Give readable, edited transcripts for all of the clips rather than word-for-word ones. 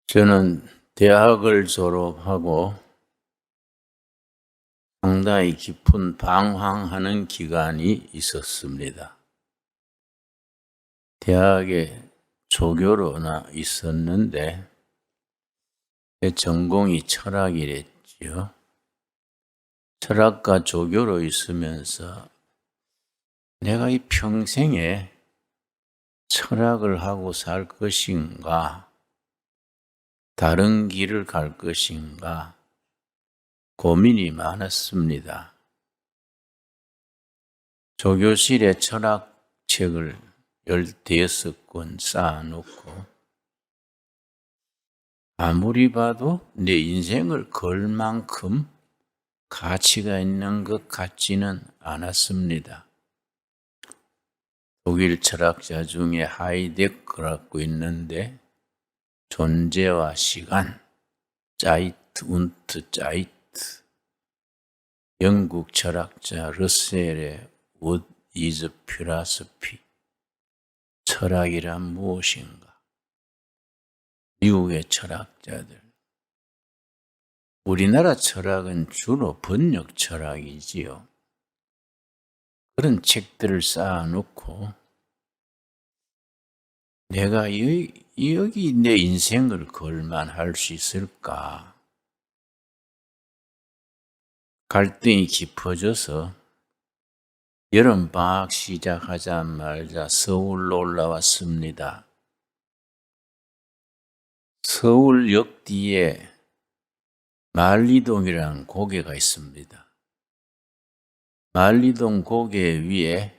저는 대학을 졸업하고 상당히 깊은 방황하는 기간이 있었습니다. 대학에 조교로나 있었는데 제 전공이 철학이랬지요. 철학과 조교로 있으면서 내가 이 평생에 철학을 하고 살 것인가, 다른 길을 갈 것인가 고민이 많았습니다. 조교실에 철학책을 15권 쌓아놓고 아무리 봐도 내 인생을 걸 만큼 가치가 있는 것 같지는 않았습니다. 독일 철학자 중에 하이데거라고 있는데 존재와 시간, 자이트 운트 자이트, 영국 철학자 러셀의 What is philosophy? 철학이란 무엇인가? 미국의 철학자들. 우리나라 철학은 주로 번역 철학이지요. 그런 책들을 쌓아놓고 내가 여기 내 인생을 걸만할 수 있을까? 갈등이 깊어져서 여름방학 시작하자마자 서울로 올라왔습니다. 서울역 뒤에 만리동이라는 고개가 있습니다. 만리동 고개 위에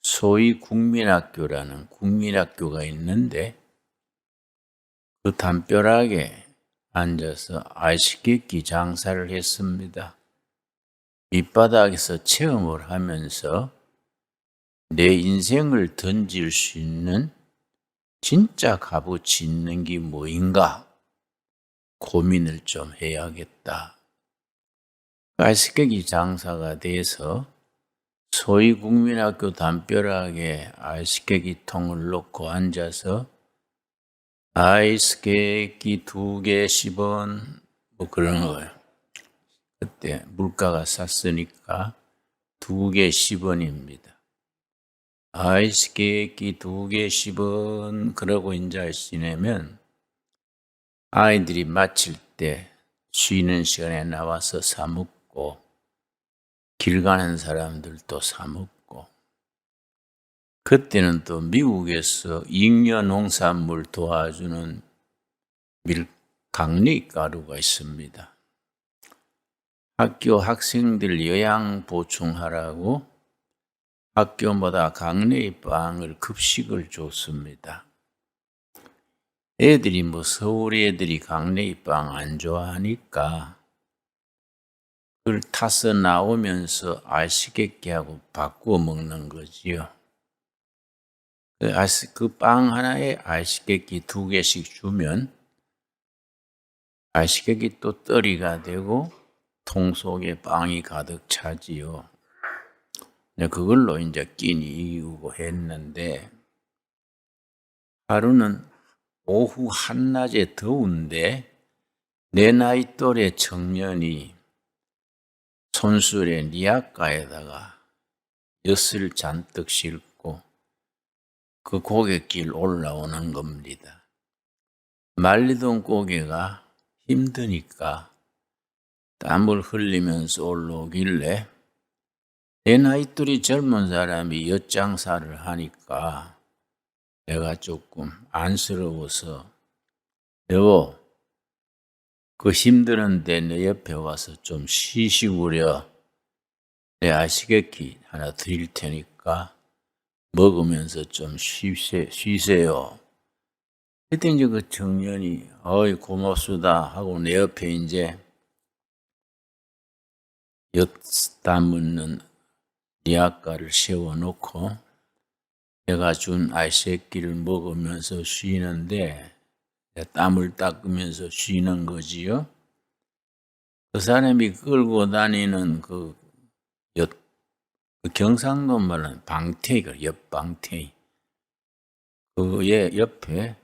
소위 국민학교라는 국민학교가 있는데 그 담벼락에 앉아서 아이스케이크 장사를 했습니다. 밑바닥에서 체험을 하면서 내 인생을 던질 수 있는 진짜 값어치 있는 게 뭐인가 고민을 좀 해야겠다. 아이스케이크 장사가 돼서 소위 국민학교 담벼락에 아이스케이크 통을 놓고 앉아서 아이스케이크 2개 10원 뭐 그런 거예요. 그때 물가가 쌌으니까 2개 10원입니다. 아이스케이크 2개 10원 그러고 이제 지내면 아이들이 마칠 때 쉬는 시간에 나와서 사 먹고 길 가는 사람들도 사 먹고 그때는 또 미국에서 잉여 농산물 도와주는 강리 가루가 있습니다. 학교 학생들 영양 보충하라고 학교마다 강내의 빵을 급식을 줬습니다. 애들이 서울 애들이 강내의 빵 안 좋아하니까 그걸 타서 나오면서 아이스케이크하고 바꾸어 먹는 거지요. 그 빵 하나에 아이스케이크 2개씩 주면 아이스케이크 또 떨이가 되고 통 속에 빵이 가득 차지요. 그걸로 이제 끼니 이기고 했는데 하루는 오후 한낮에 더운데 내 나이 또래 청년이 손수레 리아카에다가 엿을 잔뜩 싣고 그 고갯길 올라오는 겁니다. 만리동 고개가 힘드니까 땀을 흘리면서 올라오길래 내 나이 또래 젊은 사람이 엿장사를 하니까 내가 조금 안쓰러워서 여보 그 힘드는데 내 옆에 와서 좀 쉬시구려. 내 아이스케이크 하나 드릴 테니까 먹으면서 좀 쉬세요. 그때 이제 그 청년이 어이 고맙수다 하고 내 옆에 이제 엿 담는 리아카를 세워놓고 내가 준 아이스케이크를 먹으면서 쉬는데 땀을 닦으면서 쉬는 거지요. 그 사람이 끌고 다니는 그 경상도 말은 방태이가 엿방태이. 그 옆에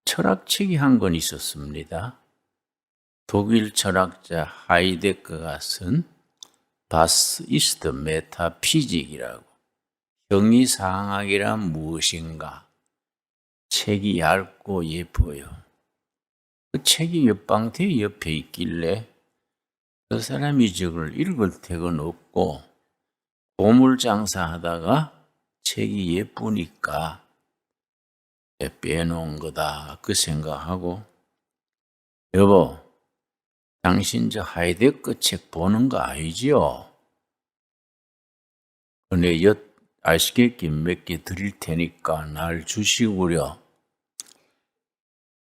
철학책이 한 권 있었습니다. 독일 철학자 하이데거가 쓴 바스 이스트 메타피직이라고, 형이상학이란 무엇인가. 책이 얇고 예뻐요. 그 책이 옆방태 옆에 있길래 그 사람이 저걸 읽을 택은 없고 보물 장사하다가 책이 예쁘니까 빼놓은 거다 그 생각하고, 여보, 당신 저 하이데거 책 보는 거 아니지요? 근데 아시겠기 몇 개 드릴 테니까 날 주시구려.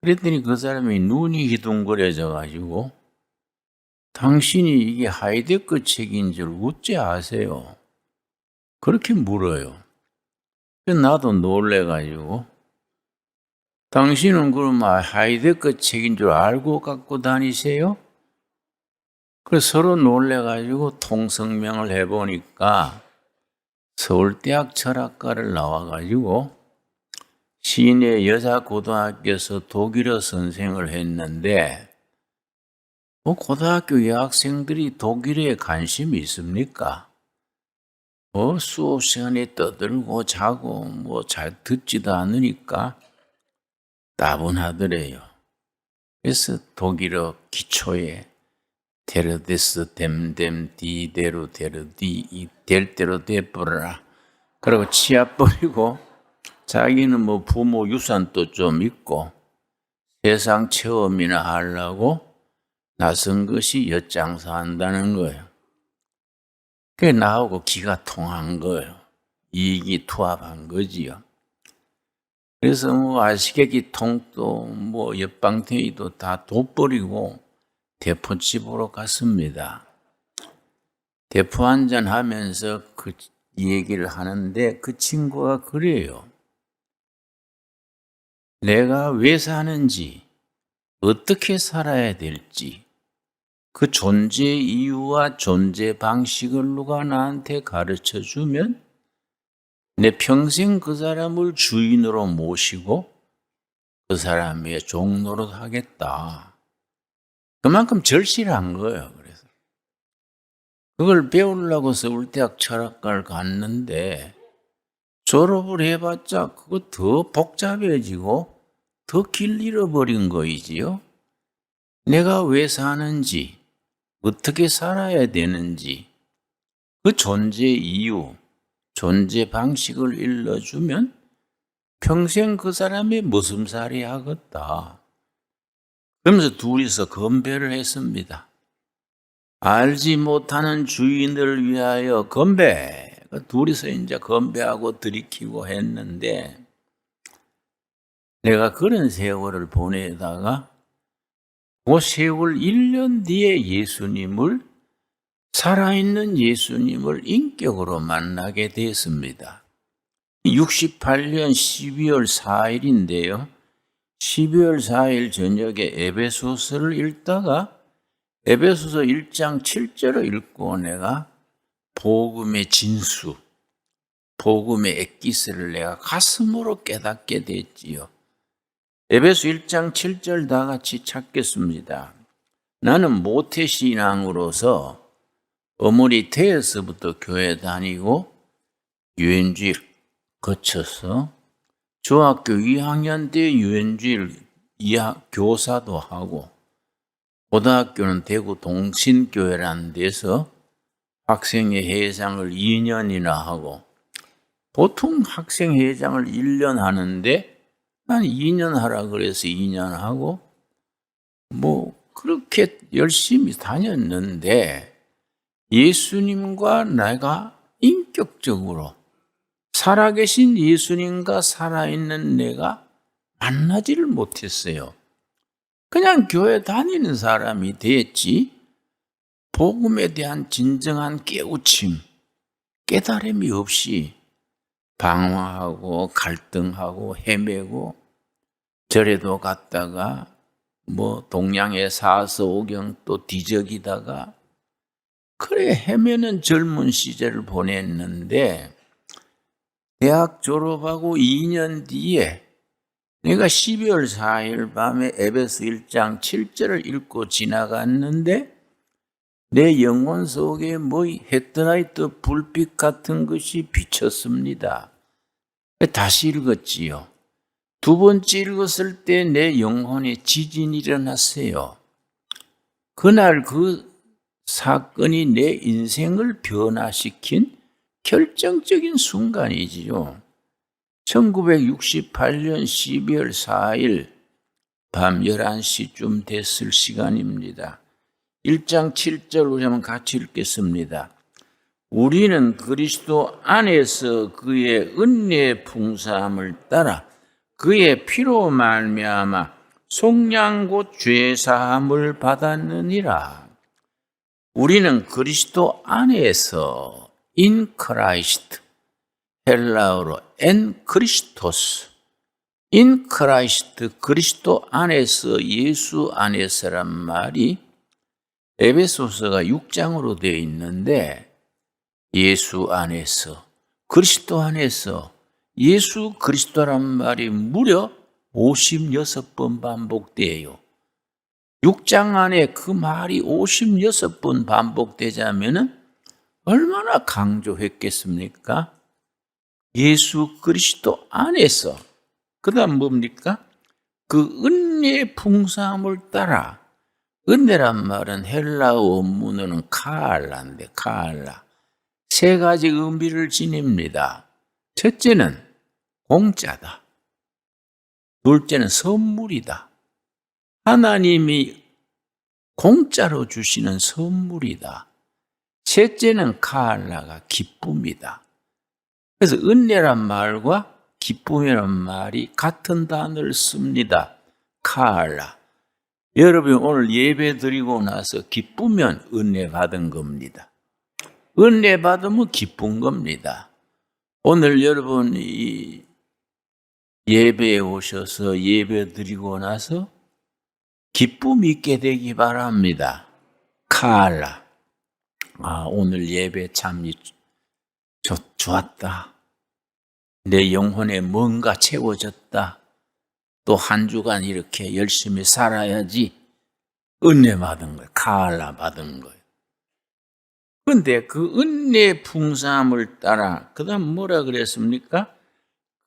그랬더니 그 사람이 눈이 희둥거려져 가지고, 당신이 이게 하이데거 책인 줄 어째 아세요? 그렇게 물어요. 나도 놀래가지고, 당신은 그럼 하이데거 책인 줄 알고 갖고 다니세요? 그래서 서로 놀래가지고 통성명을 해보니까 서울대학 철학과를 나와가지고 시내 여자고등학교에서 독일어 선생을 했는데, 고등학교 여학생들이 독일어에 관심이 있습니까? 수업 시간에 떠들고 자고 잘 듣지도 않으니까 따분하더래요. 그래서 독일어 기초에 데르데스 댐댐 디데로 데르디 이 될 대로 돼버려라. 그리고 치아 버리고 자기는 부모 유산도 좀 있고 세상 체험이나 하려고 나선 것이 엿장사한다는 거예요. 그게 나하고 기가 통한 거예요. 이익이 투합한 거지요. 그래서 아시겠기 통도 옆방태이도 다 돋버리고 대포집으로 갔습니다. 대포 한잔 하면서 그 얘기를 하는데 그 친구가 그래요. 내가 왜 사는지, 어떻게 살아야 될지, 그 존재 이유와 존재 방식을 누가 나한테 가르쳐 주면 내 평생 그 사람을 주인으로 모시고 그 사람의 종노릇 하겠다. 그만큼 절실한 거예요. 그래서 그걸 배우려고 서울대학 철학과를 갔는데 졸업을 해봤자 그거 더 복잡해지고 더 길 잃어버린 거이지요. 내가 왜 사는지, 어떻게 살아야 되는지, 그 존재 이유, 존재 방식을 일러주면 평생 그 사람의 머슴살이 하겠다. 그러면서 둘이서 건배를 했습니다. 알지 못하는 주인을 위하여 건배. 둘이서 이제 건배하고 들이키고 했는데, 내가 그런 세월을 보내다가 그 세월 1년 뒤에 살아있는 예수님을 인격으로 만나게 됐습니다. 68년 12월 4일인데요. 12월 4일 저녁에 에베소서를 읽다가 에베소서 1장 7절을 읽고 내가 복음의 진수, 복음의 엑기스를 내가 가슴으로 깨닫게 됐지요. 에베소 1장 7절 다 같이 찾겠습니다. 나는 모태신앙으로서 어머니 태에서부터 교회 다니고 유엔주일 거쳐서 중학교 2학년 때 유엔주일 교사도 하고 고등학교는 대구 동신교회라는 데서 학생회 회장을 2년이나 하고, 보통 학생회장을 1년 하는데 난 2년 하라 그래서 2년 하고 그렇게 열심히 다녔는데 예수님과 내가 인격적으로 살아계신 예수님과 살아있는 내가 만나지를 못했어요. 그냥 교회 다니는 사람이 됐지 복음에 대한 진정한 깨우침, 깨달음이 없이 방황하고 갈등하고 헤매고 절에도 갔다가 동양의 사서오경 또 뒤적이다가 그래 헤매는 젊은 시절을 보냈는데 대학 졸업하고 2년 뒤에 내가 12월 4일 밤에 에베소 1장 7절을 읽고 지나갔는데 내 영혼 속에 헤드라이트 불빛 같은 것이 비쳤습니다. 다시 읽었지요. 두 번째 읽었을 때 내 영혼에 지진이 일어났어요. 그날 그 사건이 내 인생을 변화시킨 결정적인 순간이지요. 1968년 12월 4일 밤 11시쯤 됐을 시간입니다. 1장 7절 우리 한번 같이 읽겠습니다. 우리는 그리스도 안에서 그의 은혜의 풍성함을 따라 그의 피로 말미암아 속량 곧 죄사함을 받았느니라. 우리는 그리스도 안에서 in Christ, 헬라어로 en Christos, in Christ, 그리스도 안에서, 예수 안에서란 말이 에베소서가 6장으로 되어 있는데 예수 안에서, 그리스도 안에서, 예수 그리스도란 말이 무려 56번 반복돼요. 6장 안에 그 말이 56번 반복되자면은 얼마나 강조했겠습니까? 예수 그리스도 안에서. 그 다음 뭡니까? 그 은혜의 풍성함을 따라. 은혜란 말은 헬라어 원문으로는 카알라인데, 카알라. 세 가지 의미를 지닙니다. 첫째는 공짜다. 둘째는 선물이다. 하나님이 공짜로 주시는 선물이다. 셋째는 카알라가 기쁨이다. 그래서 은혜란 말과 기쁨이란 말이 같은 단어를 씁니다. 카알라. 여러분 오늘 예배 드리고 나서 기쁘면 은혜 받은 겁니다. 은혜 받으면 기쁜 겁니다. 오늘 여러분이 예배에 오셔서 예배 드리고 나서 기쁨 있게 되기 바랍니다. 카알라. 오늘 예배 참 좋았다. 내 영혼에 뭔가 채워졌다. 또 한 주간 이렇게 열심히 살아야지. 은혜 받은 거예요. 카알라 받은 거예요. 그런데 그 은혜의 풍성함을 따라 그 다음 뭐라 그랬습니까?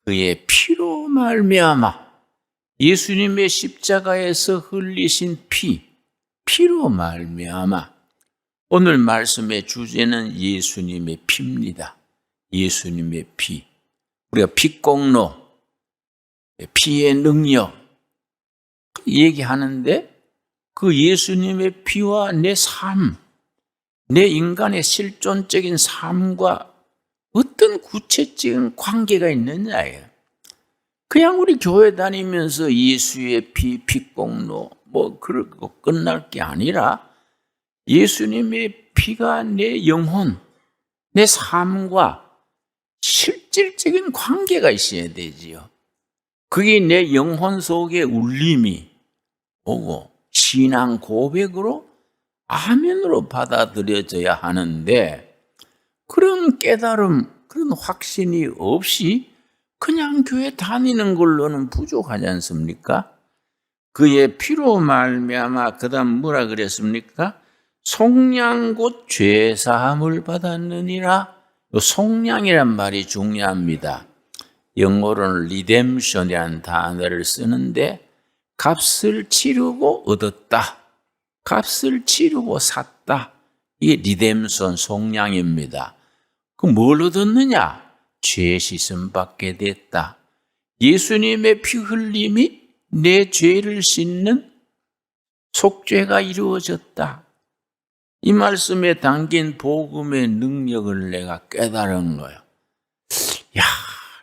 그의 피로 말미암아 예수님의 십자가에서 흘리신 피로 말미암아. 오늘 말씀의 주제는 예수님의 피입니다. 예수님의 피. 우리가 피공로, 피의 능력 얘기하는데 그 예수님의 피와 내 삶, 내 인간의 실존적인 삶과 어떤 구체적인 관계가 있느냐예요. 그냥 우리 교회 다니면서 예수의 피, 피공로 그러고 끝날 게 아니라 예수님의 피가 내 영혼, 내 삶과 실질적인 관계가 있어야 되지요. 그게 내 영혼 속에 울림이 오고 신앙 고백으로 아멘으로 받아들여져야 하는데 그런 깨달음, 그런 확신이 없이 그냥 교회 다니는 걸로는 부족하지 않습니까? 그의 피로 말미암아 그다음 뭐라 그랬습니까? 속량 곧 죄사함을 받았느니라. 속량이란 말이 중요합니다. 영어로는 redemption이라는 단어를 쓰는데 값을 치르고 얻었다. 값을 치르고 샀다. 이게 리뎀션 속량입니다. 그럼 뭘 얻었느냐? 죄 씻음 받게 됐다. 예수님의 피 흘림이 내 죄를 씻는 속죄가 이루어졌다. 이 말씀에 담긴 복음의 능력을 내가 깨달은 거예요.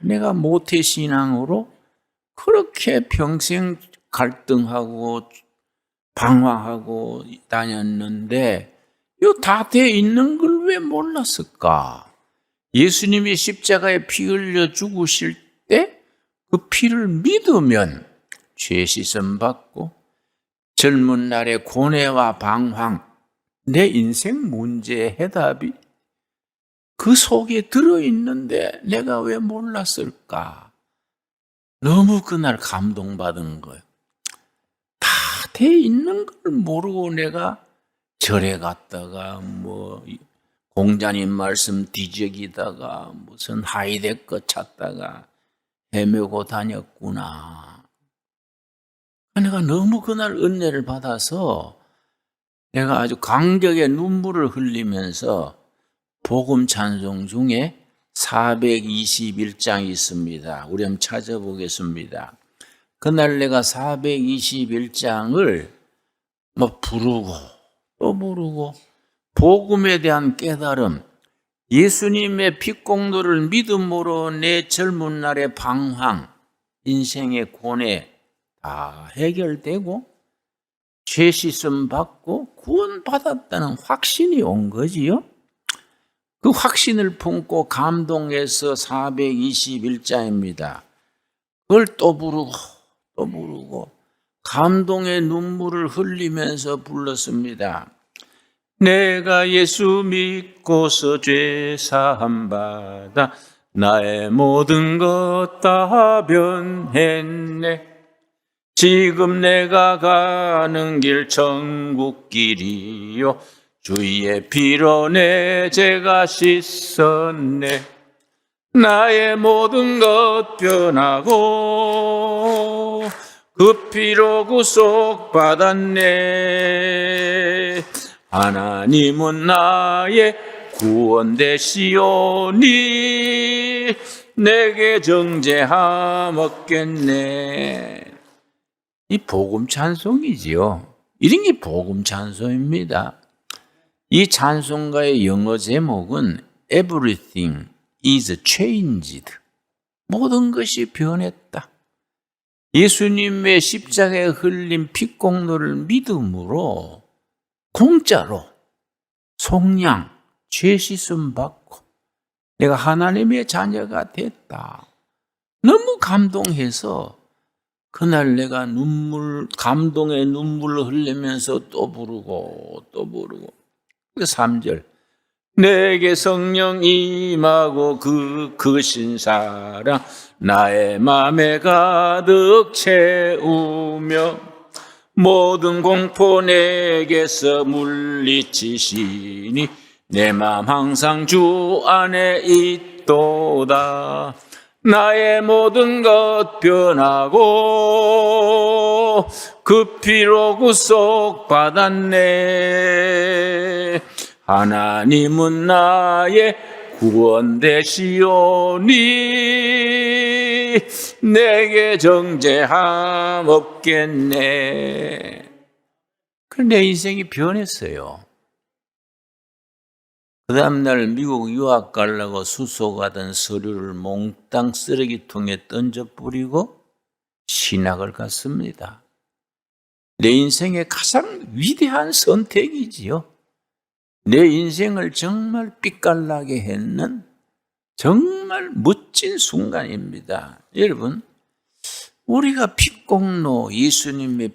내가 모태신앙으로 그렇게 평생 갈등하고 방황하고 다녔는데 이거 다 돼 있는 걸 왜 몰랐을까? 예수님이 십자가에 피 흘려 죽으실 때 그 피를 믿으면 죄 씻음 받고 젊은 날의 고뇌와 방황, 내 인생 문제의 해답이 그 속에 들어있는데 내가 왜 몰랐을까? 너무 그날 감동받은 거예요. 다 돼 있는 걸 모르고 내가 절에 갔다가 공자님 말씀 뒤적이다가 무슨 하이데거 찾다가 헤매고 다녔구나. 내가 너무 그날 은혜를 받아서 내가 아주 감격의 눈물을 흘리면서 복음 찬송 중에 421장이 있습니다. 우리 한번 찾아보겠습니다. 그날 내가 421장을 부르고 또 부르고 복음에 대한 깨달음, 예수님의 피공로를 믿음으로 내 젊은 날의 방황, 인생의 고뇌 다 해결되고 죄 씻음 받고 구원받았다는 확신이 온 거지요. 그 확신을 품고 감동해서 421장입니다. 그걸 또 부르고 또 부르고 감동의 눈물을 흘리면서 불렀습니다. 내가 예수 믿고서 죄 사함 받아 나의 모든 것 다 변했네. 지금 내가 가는 길 천국 길이요 주의 피로 내 죄가 씻었네. 나의 모든 것 변하고 그 피로 구속받았네. 하나님은 나의 구원 되시오니 내게 정죄함 없겠네. 이 복음 찬송이지요. 이런 게 복음 찬송입니다. 이 찬송가의 영어 제목은 Everything is changed. 모든 것이 변했다. 예수님의 십자가에 흘린 피공로를 믿음으로 공짜로 속량, 죄 씻음 받고 내가 하나님의 자녀가 됐다. 너무 감동해서 그날 내가 감동의 눈물을 흘리면서 또 부르고 또 부르고. 3절. 내게 성령 임하고 그 크신 사랑 나의 맘에 가득 채우며 모든 공포 내게서 물리치시니 내 맘 항상 주 안에 있도다. 나의 모든 것 변하고 그 피로 구속받았네. 하나님은 나의 구원 되시오니 내게 정죄함 없겠네. 그런데 내 인생이 변했어요. 그 다음날 미국 유학 가려고 수소 가던 서류를 몽땅 쓰레기통에 던져 뿌리고 신학을 갔습니다. 내 인생의 가장 위대한 선택이지요. 내 인생을 정말 빛깔나게 했는 정말 멋진 순간입니다. 여러분, 우리가 피공로 예수님의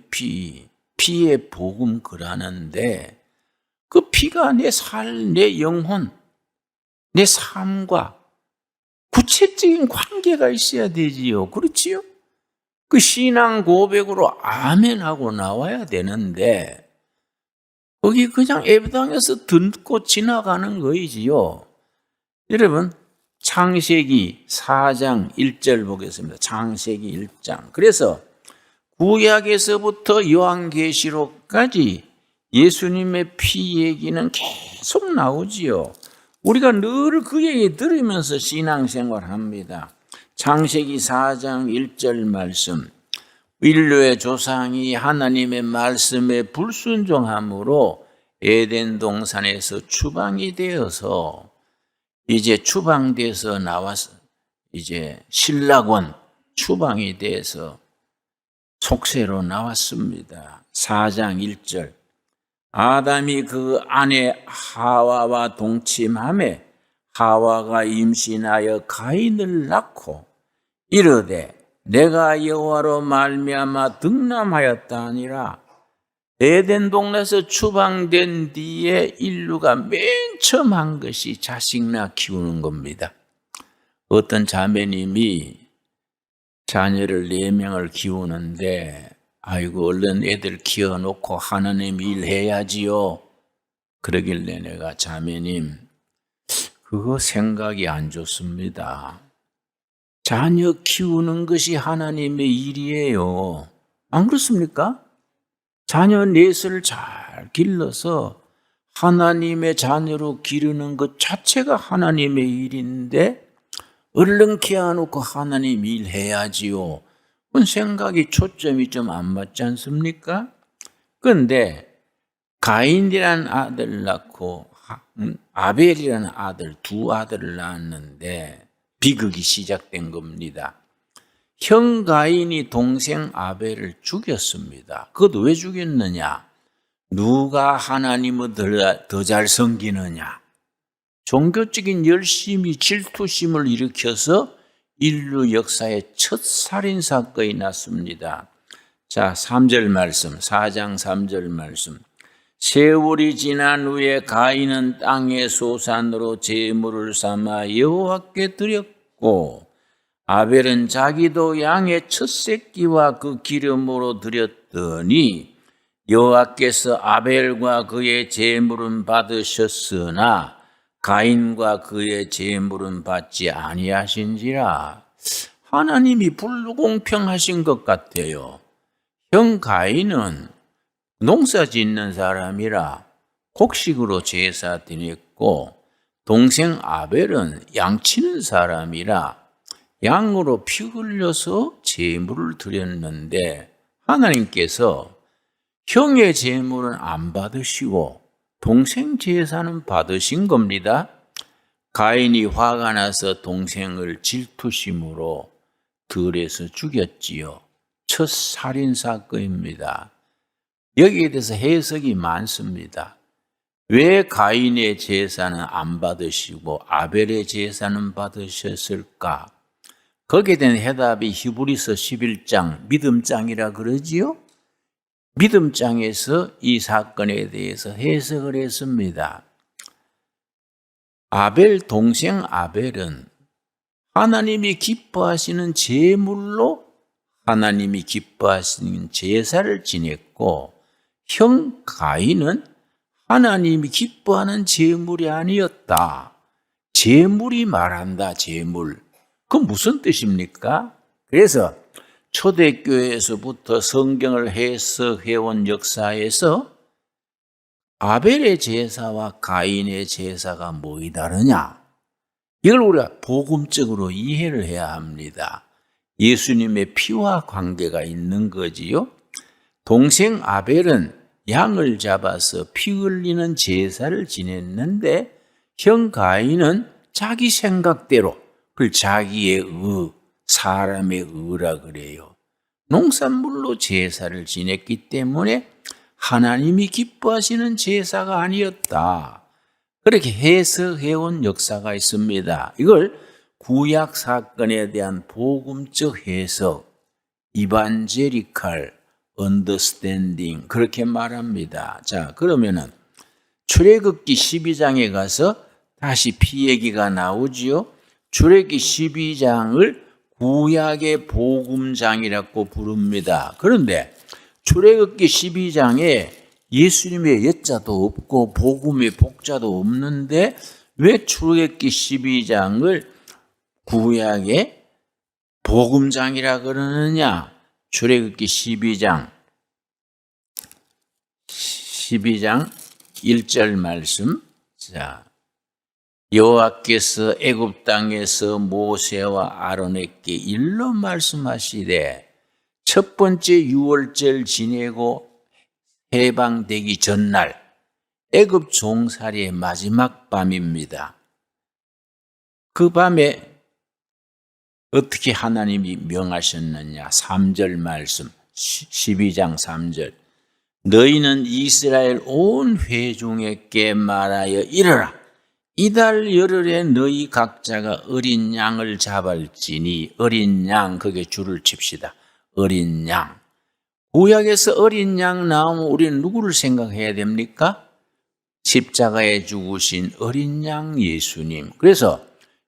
피의 복음 그러는데 그 피가 내 내 영혼, 내 삶과 구체적인 관계가 있어야 되지요. 그렇지요? 그 신앙 고백으로 아멘 하고 나와야 되는데 거기 그냥 예배당에서 듣고 지나가는 거이지요. 여러분, 창세기 4장 1절 보겠습니다. 창세기 1장. 그래서 구약에서부터 요한계시록까지 예수님의 피 얘기는 계속 나오지요. 우리가 늘 그 얘기 들으면서 신앙생활합니다. 창세기 4장 1절 말씀. 인류의 조상이 하나님의 말씀에 불순종함으로 에덴 동산에서 추방이 되어서 이제 추방돼서 나와서 이제 신락원 추방이 돼서 속세로 나왔습니다. 4장 1절. 아담이 그 아내 하와와 동침하매 하와가 임신하여 가인을 낳고 이르되 내가 여호와로 말미암아 득남하였다 하니라. 에덴 동네에서 추방된 뒤에 인류가 맨 처음 한 것이 자식 낳아 키우는 겁니다. 어떤 자매님이 자녀를 4명을 키우는데 아이고 얼른 애들 키워놓고 하나님 일해야지요. 그러길래 내가 자매님 그거 생각이 안 좋습니다. 자녀 키우는 것이 하나님의 일이에요. 안 그렇습니까? 자녀 넷을 잘 길러서 하나님의 자녀로 기르는 것 자체가 하나님의 일인데 얼른 키워놓고 하나님 일해야지요. 그건 생각이 초점이 좀 안 맞지 않습니까? 그런데 가인이라는 아들 낳고 아벨이라는 아들, 2 아들을 낳았는데 비극이 시작된 겁니다. 형 가인이 동생 아벨을 죽였습니다. 그것도 왜 죽였느냐? 누가 하나님을 더 잘 섬기느냐? 종교적인 열심이 질투심을 일으켜서 인류 역사의 첫 살인 사건이 났습니다. 자, 3절 말씀, 4장 3절 말씀. 세월이 지난 후에 가인은 땅의 소산으로 제물을 삼아 여호와께 드렸고 아벨은 자기도 양의 첫 새끼와 그 기름으로 드렸더니 여호와께서 아벨과 그의 제물은 받으셨으나 가인과 그의 제물은 받지 아니하신지라. 하나님이 불공평하신 것 같아요. 형 가인은 농사 짓는 사람이라 곡식으로 제사 드렸고 동생 아벨은 양치는 사람이라 양으로 피 흘려서 제물을 드렸는데 하나님께서 형의 제물은 안 받으시고 동생 제사는 받으신 겁니다. 가인이 화가 나서 동생을 질투심으로 들에서 죽였지요. 첫 살인 사건입니다. 여기에 대해서 해석이 많습니다. 왜 가인의 제사는 안 받으시고 아벨의 제사는 받으셨을까? 거기에 대한 해답이 히브리서 11장 믿음장이라 그러지요. 믿음장에서 이 사건에 대해서 해석을 했습니다. 아벨 동생 아벨은 하나님이 기뻐하시는 제물로 하나님이 기뻐하시는 제사를 지냈고 형 가인은 하나님이 기뻐하는 제물이 아니었다. 제물이 말한다. 제물. 그건 무슨 뜻입니까? 그래서 초대교회에서부터 성경을 해석해온 역사에서 아벨의 제사와 가인의 제사가 뭐이 다르냐? 이걸 우리가 복음적으로 이해를 해야 합니다. 예수님의 피와 관계가 있는 거지요. 동생 아벨은 양을 잡아서 피 흘리는 제사를 지냈는데 형 가인은 자기 생각대로 그걸 자기의 사람의 의라 그래요. 농산물로 제사를 지냈기 때문에 하나님이 기뻐하시는 제사가 아니었다. 그렇게 해석해온 역사가 있습니다. 이걸 구약 사건에 대한 복음적 해석, 이반제리칼 언더스탠딩 그렇게 말합니다. 자, 그러면은 출애굽기 12장에 가서 다시 피 얘기가 나오지요. 출애굽기 12장을 구약의 복음장이라고 부릅니다. 그런데 출애굽기 12장에 예수님의 여자도 없고 복음의 복자도 없는데 왜 출애굽기 12장을 구약의 복음장이라 그러느냐? 출애굽기 12장 1절 말씀. 자, 여호와께서 애굽 땅에서 모세와 아론에게 일러 말씀하시되 첫 번째 유월절 지내고 해방되기 전날 애굽 종살이의 마지막 밤입니다. 그 밤에 어떻게 하나님이 명하셨느냐? 3절 말씀 12장 3절. 너희는 이스라엘 온 회중에게 말하여 이르라. 이달 열흘에 너희 각자가 어린 양을 잡을지니 어린 양 그게 줄을 칩시다. 어린 양. 구약에서 어린 양 나오면 우리는 누구를 생각해야 됩니까? 십자가에 죽으신 어린 양 예수님. 그래서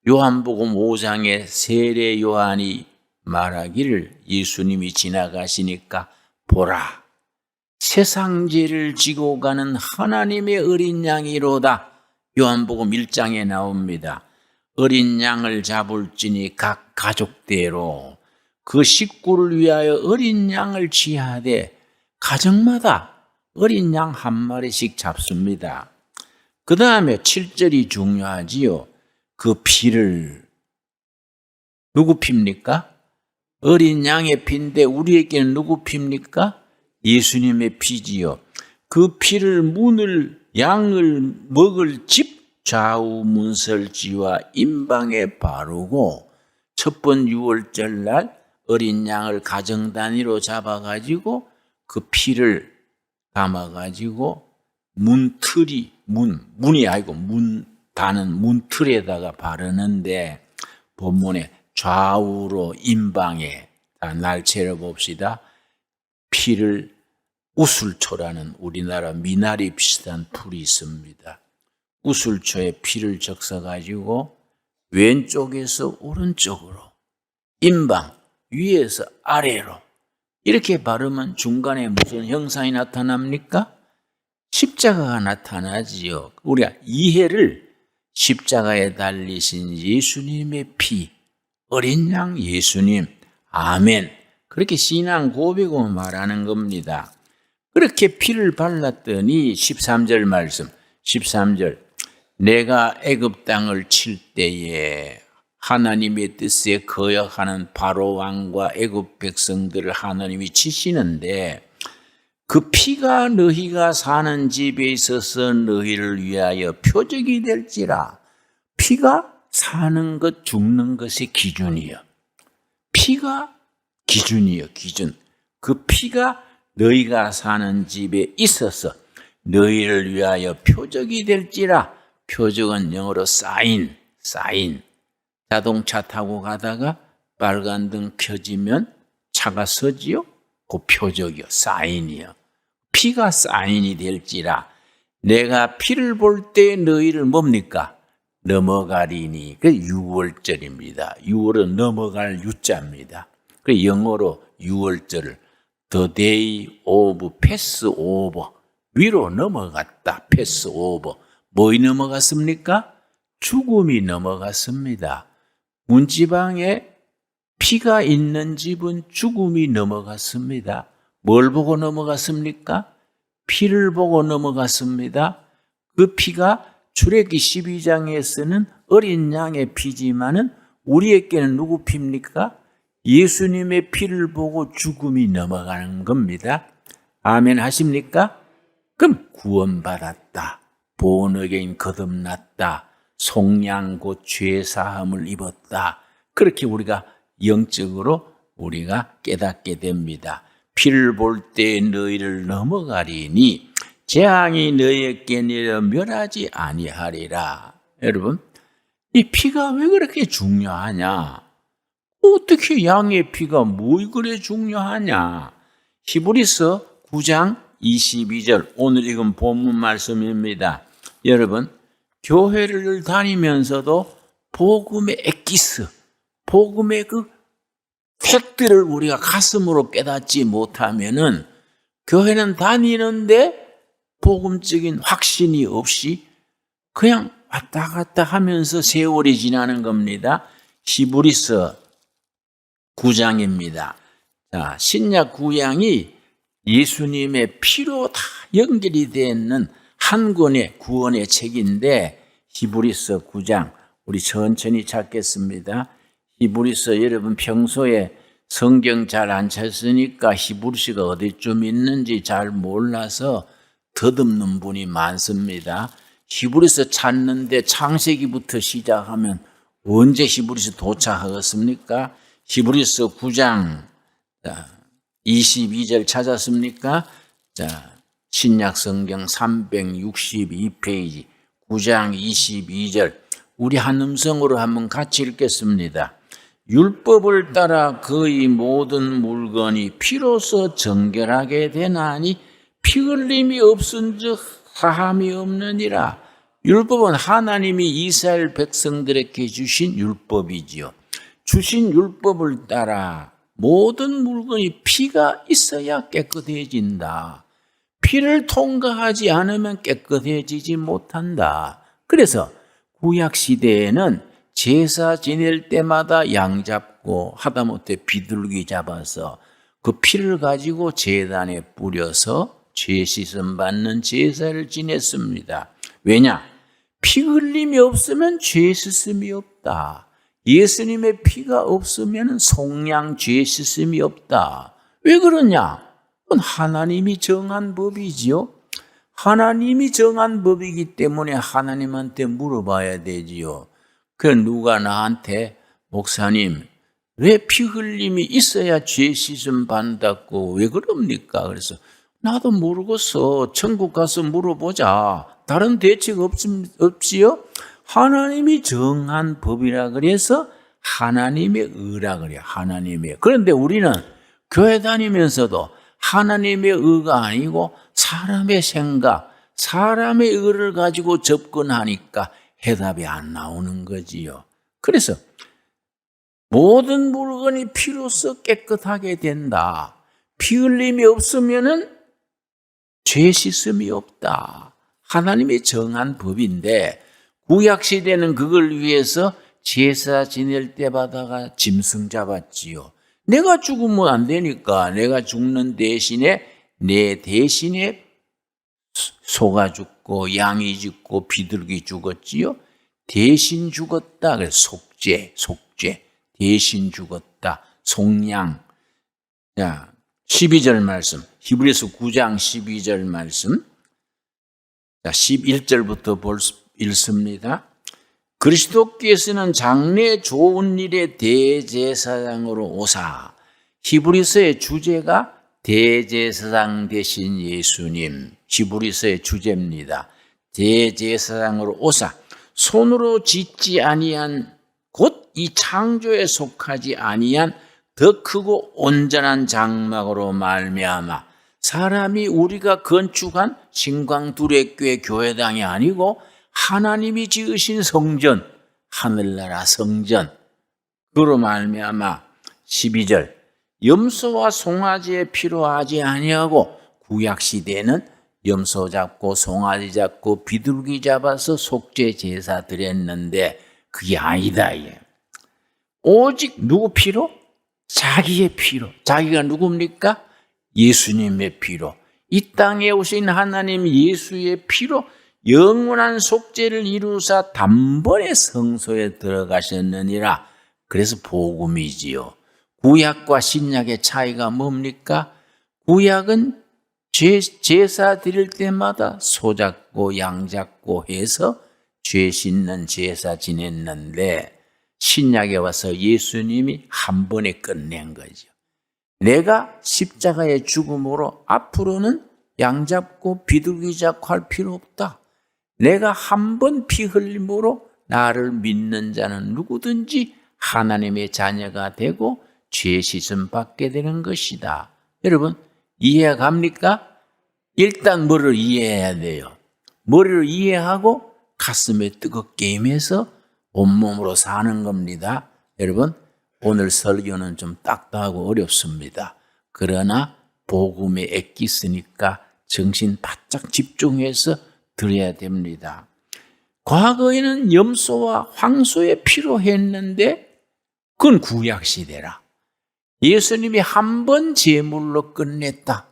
요한복음 5장에 세례 요한이 말하기를 예수님이 지나가시니까 보라 세상 죄를 지고 가는 하나님의 어린 양이로다. 요한복음 1장에 나옵니다. 어린 양을 잡을지니 각 가족대로 그 식구를 위하여 어린 양을 취하되 가정마다 어린 양 한 마리씩 잡습니다. 그 다음에 7절이 중요하지요. 그 피를 누구 핍니까? 어린 양의 피인데 우리에게는 누구 피입니까? 예수님의 피지요. 그 피를 양을 먹을 집 좌우 문설지와 임방에 바르고 첫번 유월절 날 어린 양을 가정 단위로 잡아가지고 그 피를 담아가지고 문이 아니고 다는 문틀에다가 바르는데 본문에 좌우로 임방에 날짜를 봅시다. 피를 우술초라는 우리나라 미나리 비슷한 풀이 있습니다. 우술초에 피를 적셔가지고 왼쪽에서 오른쪽으로 임방 위에서 아래로 이렇게 바르면 중간에 무슨 형상이 나타납니까? 십자가가 나타나지요. 우리가 이해를 십자가에 달리신 예수님의 피, 어린 양 예수님, 아멘. 그렇게 신앙 고백으로 말하는 겁니다. 그렇게 피를 발랐더니 13절 말씀, 13절 내가 애굽 땅을 칠 때에 하나님의 뜻에 거역하는 바로 왕과 애굽 백성들을 하나님이 치시는데 그 피가 너희가 사는 집에 있어서 너희를 위하여 표적이 될지라. 피가 사는 것 죽는 것의 기준이요. 피가 기준이요, 기준. 그 피가 너희가 사는 집에 있어서 너희를 위하여 표적이 될지라. 표적은 영어로 사인. 자동차 타고 가다가 빨간 등 켜지면 차가 서지요? 그 표적이요, 사인이요. 피가 사인이 될지라. 내가 피를 볼 때 너희를 뭡니까? 넘어가리니. 그 6월절입니다. 6월은 넘어갈 유자입니다. 그 영어로 6월절을 The day of Passover. 위로 넘어갔다. Passover. 뭐이 넘어갔습니까? 죽음이 넘어갔습니다. 문지방에 피가 있는 집은 죽음이 넘어갔습니다. 뭘 보고 넘어갔습니까? 피를 보고 넘어갔습니다. 그 피가 출애기 12장에서는 어린 양의 피지만은 우리에게는 누구 피입니까? 예수님의 피를 보고 죽음이 넘어가는 겁니다. 아멘 하십니까? 그럼 구원받았다. 본어게인 거듭났다. 속량 곧 죄사함을 입었다. 그렇게 우리가 영적으로 우리가 깨닫게 됩니다. 피를 볼 때 너희를 넘어가리니 재앙이 너희에게 내려 멸하지 아니하리라. 여러분, 이 피가 왜 그렇게 중요하냐? 어떻게 양의 피가 뭐 그래 중요하냐? 히브리서 9장 22절 오늘 읽은 본문 말씀입니다. 여러분, 교회를 다니면서도 복음의 엑기스, 복음의 그 팩트를 우리가 가슴으로 깨닫지 못하면은 교회는 다니는데 복음적인 확신이 없이 그냥 왔다 갔다 하면서 세월이 지나는 겁니다. 히브리서 9장입니다. 자, 신약 구약이 예수님의 피로 다 연결이 되어 있는 한 권의 구원의 책인데 히브리서 9장 우리 천천히 찾겠습니다. 히브리서 여러분 평소에 성경 잘 안 찾으니까 히브리서가 어디쯤 있는지 잘 몰라서 더듬는 분이 많습니다. 히브리서 찾는데 창세기부터 시작하면 언제 히브리서 도착하겠습니까? 히브리서 9장 22절 찾았습니까? 자, 신약 성경 362페이지 9장 22절 우리 한 음성으로 한번 같이 읽겠습니다. 율법을 따라 그의 모든 물건이 피로서 정결하게 되나니 피 흘림이 없은즉 사함이 없느니라. 율법은 하나님이 이스라엘 백성들에게 주신 율법이지요. 주신 율법을 따라 모든 물건이 피가 있어야 깨끗해진다. 피를 통과하지 않으면 깨끗해지지 못한다. 그래서 구약 시대에는 제사 지낼 때마다 양 잡고 하다못해 비둘기 잡아서 그 피를 가지고 제단에 뿌려서 죄 씻음 받는 제사를 지냈습니다. 왜냐? 피 흘림이 없으면 죄 씻음이 없다. 예수님의 피가 없으면 속량 죄 씻음이 없다. 왜 그러냐? 그건 하나님이 정한 법이지요. 하나님이 정한 법이기 때문에 하나님한테 물어봐야 되지요. 그 누가 나한테 목사님 왜 피 흘림이 있어야 죄 씻음 받는다고 왜 그럽니까? 그래서 나도 모르겠어. 천국 가서 물어보자. 다른 대책 없지요? 하나님이 정한 법이라 그래서 하나님의 의라 그래요. 하나님의. 그런데 우리는 교회 다니면서도 하나님의 의가 아니고 사람의 생각, 사람의 의를 가지고 접근하니까 해답이 안 나오는 거지요. 그래서 모든 물건이 피로써 깨끗하게 된다. 피 흘림이 없으면은 죄 씻음이 없다. 하나님이 정한 법인데 구약 시대는 그걸 위해서 제사 지낼 때마다가 짐승 잡았지요. 내가 죽으면 안 되니까 내가 죽는 대신에 내 대신에 소가 죽고 양이 죽고 비둘기 죽었지요. 대신 죽었다. 그래서 속죄. 대신 죽었다. 속량. 자, 12절 말씀. 히브리서 9장 12절 말씀. 자, 11절부터 읽습니다. 그리스도께서는 장래 좋은 일의 대제사장으로 오사. 히브리서의 주제가 대제사장 되신 예수님. 히브리서의 주제입니다. 대제사장으로 오사. 손으로 짓지 아니한 곧 이 창조에 속하지 아니한 더 크고 온전한 장막으로 말미암아 사람이 우리가 건축한 신광두레교회 교회당이 아니고 하나님이 지으신 성전, 하늘나라 성전, 그로 말미암아 12절 염소와 송아지의 피로 하지 아니하고 구약 시대에는 염소 잡고 송아지 잡고 비둘기 잡아서 속죄 제사 드렸는데 그게 아니다. 오직 누구 피로? 자기의 피로. 자기가 누굽니까? 예수님의 피로. 이 땅에 오신 하나님 예수의 피로 영원한 속죄를 이루사 단번에 성소에 들어가셨느니라. 그래서 복음이지요. 구약과 신약의 차이가 뭡니까? 구약은 제사 드릴 때마다 소 잡고 양 잡고 해서 죄 씻는 제사 지냈는데 신약에 와서 예수님이 한 번에 끝낸 거죠. 내가 십자가의 죽음으로 앞으로는 양 잡고 비둘기 잡고 할 필요 없다. 내가 한 번 피 흘림으로 나를 믿는 자는 누구든지 하나님의 자녀가 되고 죄 씻음 받게 되는 것이다. 여러분 이해가 갑니까? 일단 뭐를 이해해야 돼요? 뭐를 이해하고 가슴에 뜨겁게 임해서 온몸으로 사는 겁니다. 여러분 오늘 설교는 좀 딱딱하고 어렵습니다. 그러나 복음에 애끼으니까 정신 바짝 집중해서 들어야 됩니다. 과거에는 염소와 황소의 피로 했는데 그건 구약시대라. 예수님이 한 번 제물로 끝냈다.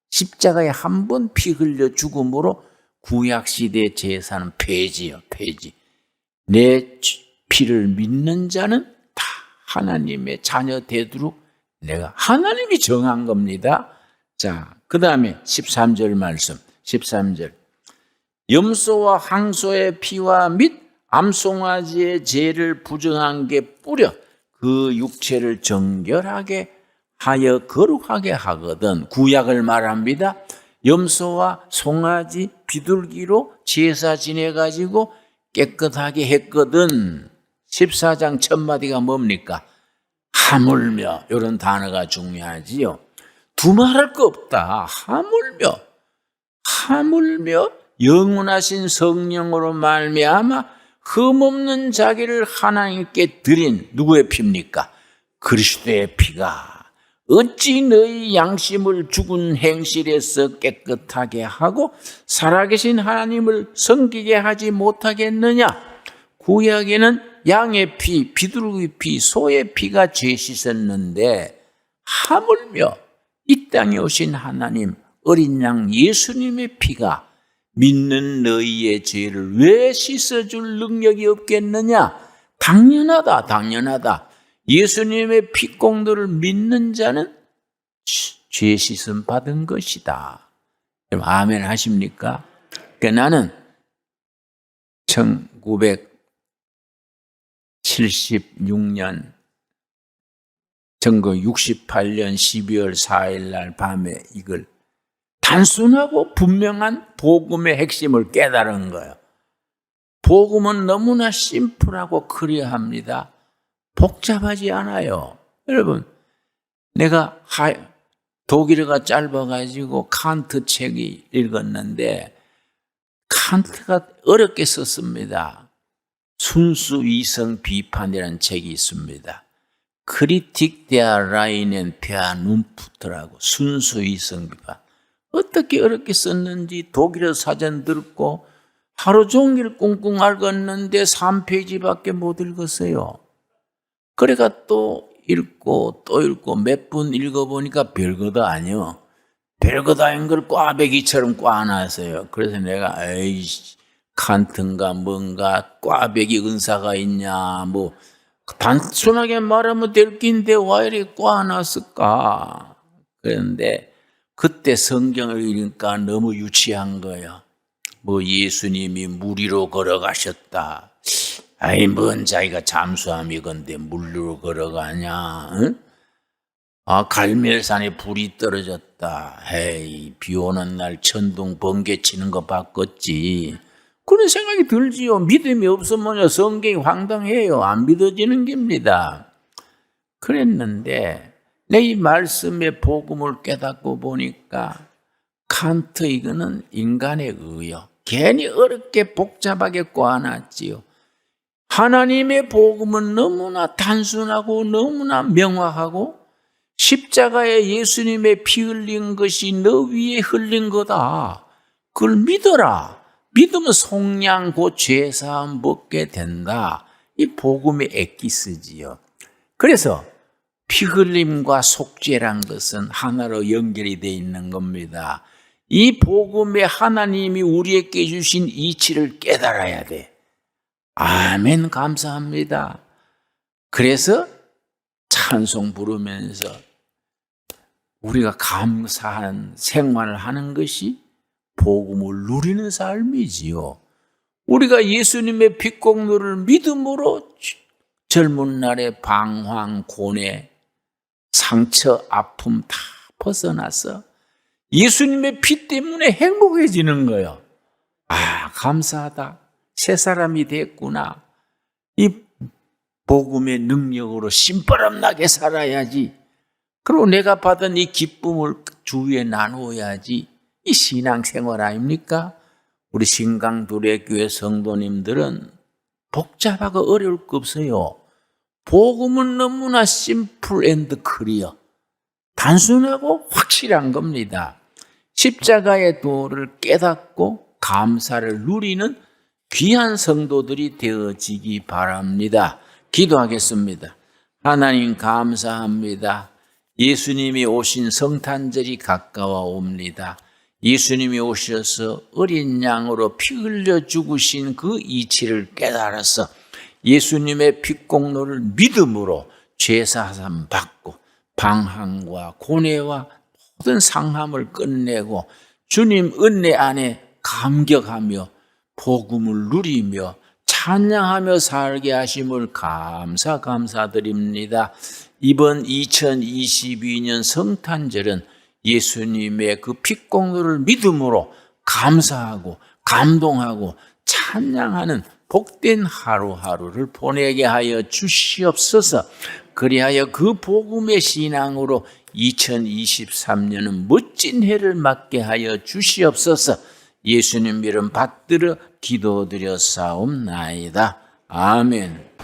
십자가에 한 번 피 흘려 죽음으로 구약시대 제사는 폐지요. 폐지. 내 피를 믿는 자는 다 하나님의 자녀 되도록 내가 하나님이 정한 겁니다. 자, 그 다음에 13절 말씀. 13절. 염소와 황소의 피와 및 암송아지의 죄를 부정한 게 뿌려 그 육체를 정결하게 하여 거룩하게 하거든. 구약을 말합니다. 염소와 송아지, 비둘기로 제사 지내가지고 깨끗하게 했거든. 14장 첫 마디가 뭡니까? 하물며. 이런 단어가 중요하지요. 두말할 거 없다. 하물며 영원하신 성령으로 말미암아 흠없는 자기를 하나님께 드린 누구의 피입니까? 그리스도의 피가 어찌 너희 양심을 죽은 행실에서 깨끗하게 하고 살아계신 하나님을 섬기게 하지 못하겠느냐? 구약에는 양의 피, 비둘기 피, 소의 피가 죄 씻었는데 하물며 이 땅에 오신 하나님 어린 양 예수님의 피가 믿는 너희의 죄를 왜 씻어줄 능력이 없겠느냐? 당연하다. 예수님의 피공도를 믿는 자는 죄 씻음 받은 것이다. 여러분 아멘 하십니까? 그러니까 나는 1976년 전거 68년 12월 4일 날 밤에 이걸 단순하고 분명한 복음의 핵심을 깨달은 거예요. 복음은 너무나 심플하고 클리어합니다. 복잡하지 않아요. 여러분, 내가 독일어가 짧아가지고 칸트 책이 읽었는데 칸트가 어렵게 썼습니다. 순수 이성 비판이라는 책이 있습니다. 크리틱 데아 라인엔 베아눈푸트라고 순수 이성 비판. 어떻게 어렵게 썼는지 독일어 사전 듣고 하루 종일 꿍꿍 앓았는데 3페이지밖에 못 읽었어요. 그래가 또 읽고 몇 분 읽어보니까 별거도 아니요. 별거도 아닌 걸 꽈배기처럼 꽈놨어요. 그래서 내가 에이씨 칸트인가 뭔가 꽈배기 은사가 있냐 뭐 단순하게 말하면 될 긴데 왜 이렇게 꽈놨을까. 그런데 그때 성경을 읽으니까 너무 유치한 거예요. 뭐 예수님이 물 위로 걸어가셨다. 아이 뭔 자기가 잠수함이건데 물 위로 걸어가냐. 응? 아 갈멜산에 불이 떨어졌다. 에이 비 오는 날 천둥 번개 치는 거 바꿨지. 그런 생각이 들지요. 믿음이 없으면 성경이 황당해요. 안 믿어지는 겁니다. 그랬는데 내 이 말씀의 복음을 깨닫고 보니까 칸트 이거는 인간의 의요. 괜히 어렵게 복잡하게 꽈놨지요. 하나님의 복음은 너무나 단순하고 너무나 명확하고 십자가에 예수님의 피 흘린 것이 너 위에 흘린 거다. 그걸 믿어라. 믿으면 속량 곧 죄사함 먹게 된다. 이 복음의 엑기스지요. 그래서 피 흘림과 속죄란 것은 하나로 연결이 되어 있는 겁니다. 이 복음에 하나님이 우리에게 주신 이치를 깨달아야 돼. 아멘 감사합니다. 그래서 찬송 부르면서 우리가 감사한 생활을 하는 것이 복음을 누리는 삶이지요. 우리가 예수님의 빛공로를 믿음으로 젊은 날의 방황, 고뇌, 상처, 아픔 다 벗어나서 예수님의 피 때문에 행복해지는 거예요. 아, 감사하다. 새 사람이 됐구나. 이 복음의 능력으로 심바람나게 살아야지. 그리고 내가 받은 이 기쁨을 주위에 나누어야지. 이 신앙생활 아닙니까? 우리 신강두레 교회 성도님들은 복잡하고 어려울 거 없어요. 복음은 너무나 심플 앤드 클리어. 단순하고 확실한 겁니다. 십자가의 도를 깨닫고 감사를 누리는 귀한 성도들이 되어지기 바랍니다. 기도하겠습니다. 하나님 감사합니다. 예수님이 오신 성탄절이 가까워 옵니다. 예수님이 오셔서 어린 양으로 피 흘려 죽으신 그 이치를 깨달아서 예수님의 핏공로를 믿음으로 죄사함 받고 방황과 고뇌와 모든 상함을 끝내고 주님 은혜 안에 감격하며 복음을 누리며 찬양하며 살게 하심을 감사드립니다. 이번 2022년 성탄절은 예수님의 그 핏공로를 믿음으로 감사하고 감동하고 찬양하는 복된 하루하루를 보내게 하여 주시옵소서. 그리하여 그 복음의 신앙으로 2023년은 멋진 해를 맞게 하여 주시옵소서. 예수님 이름 받들어 기도드렸사옵나이다. 아멘.